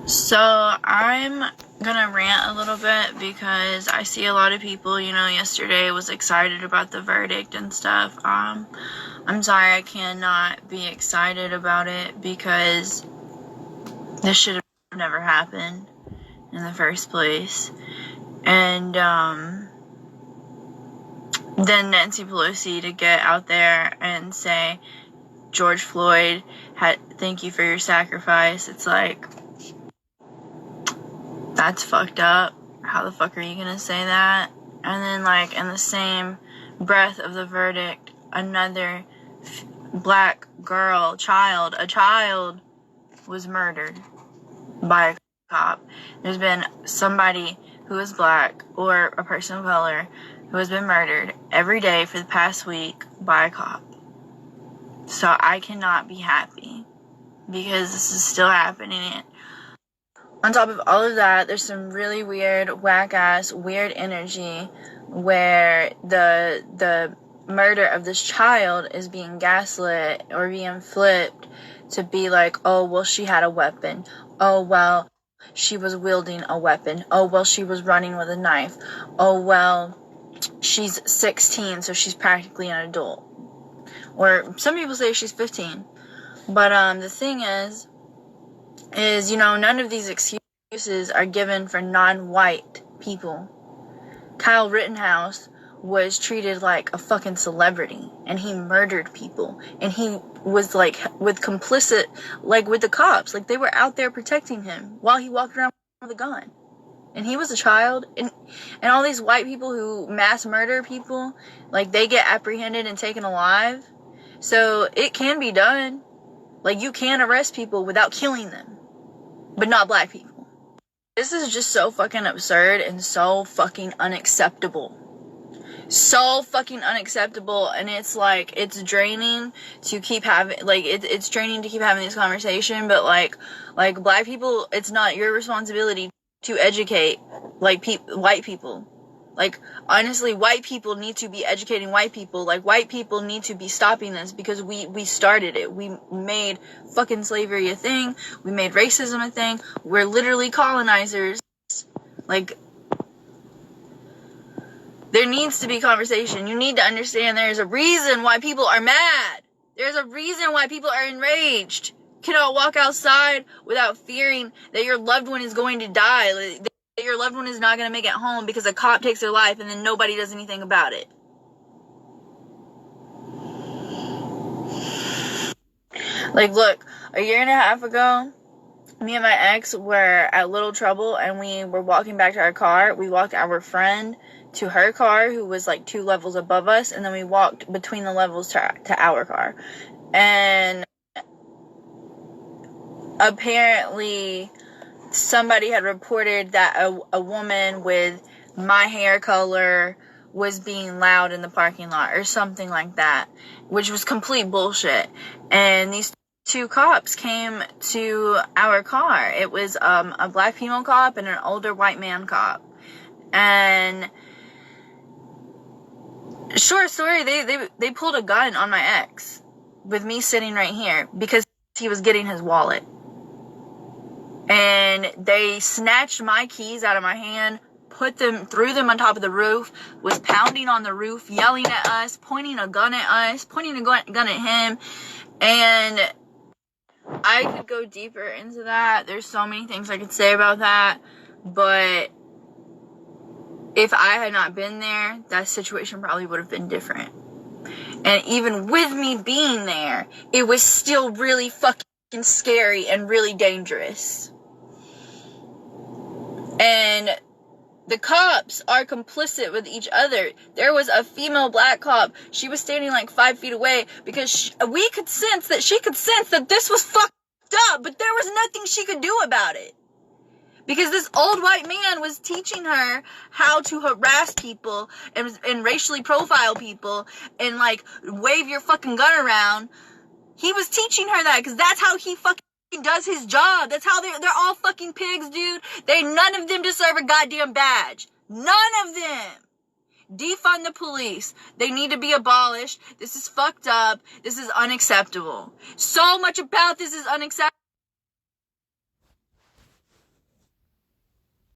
So I'm gonna rant a little bit because I see a lot of people, yesterday was excited about the verdict and stuff. I'm sorry, I cannot be excited about it because this should have never happened in the first place. And then Nancy Pelosi to get out there and say, George Floyd, thank you for your sacrifice. It's like, that's fucked up. How the fuck are you gonna say that? And then, in the same breath of the verdict, another black girl, a child was murdered by a cop. There's been somebody who is black or a person of color who has been murdered every day for the past week by a cop. So I cannot be happy because this is still happening. On top of all of that, there's some really weird, whack-ass, weird energy where the murder of this child is being gaslit or being flipped to be like, oh, well, she had a weapon. Oh, well, she was wielding a weapon. Oh, well, she was running with a knife. Oh, well, she's 16, so she's practically an adult. Or some people say she's 15. But the thing is, none of these excuses are given for non-white people. Kyle Rittenhouse was treated like a fucking celebrity, and he murdered people, and he was with the cops, they were out there protecting him while he walked around with a gun, and he was a child, and all these white people who mass murder people, they get apprehended and taken alive, so it can be done. You can arrest people without killing them, but not black people. This is just so fucking absurd and so fucking unacceptable. So fucking unacceptable, and it's draining to keep having, it's draining to keep having this conversation, but black people, it's not your responsibility to educate, white people. Honestly, white people need to be educating white people. White people need to be stopping this because we started it. We made fucking slavery a thing. We made racism a thing. We're literally colonizers. There needs to be conversation. You need to understand there's a reason why people are mad. There's a reason why people are enraged. You cannot walk outside without fearing that your loved one is going to die. That your loved one is not going to make it home because a cop takes their life and then nobody does anything about it. Look, a year and a half ago, me and my ex were at little trouble, and we were walking back to our car. We walked our friend to her car, who was 2 levels above us, and then we walked between the levels to our car. And apparently somebody had reported that a woman with my hair color was being loud in the parking lot or something like that, which was complete bullshit. And these 2 cops came to our car. It was a black female cop and an older white man cop. And short story, they pulled a gun on my ex with me sitting right here because he was getting his wallet. And they snatched my keys out of my hand, threw them on top of the roof, was pounding on the roof, yelling at us, pointing a gun at us, pointing a gun at him. And I could go deeper into that. There's so many things I could say about that. But if I had not been there, that situation probably would have been different. And even with me being there, it was still really fucking scary and really dangerous. And the cops are complicit with each other. There was a female black cop. She was standing 5 feet away because we could sense that this was fucked up, but there was nothing she could do about it. Because this old white man was teaching her how to harass people and racially profile people and wave your fucking gun around. He was teaching her that because that's how he fucking does his job. That's how they're all fucking pigs, dude. None of them deserve a goddamn badge. None of them. Defund the police. They need to be abolished. This is fucked up. This is unacceptable. So much about this is unacceptable.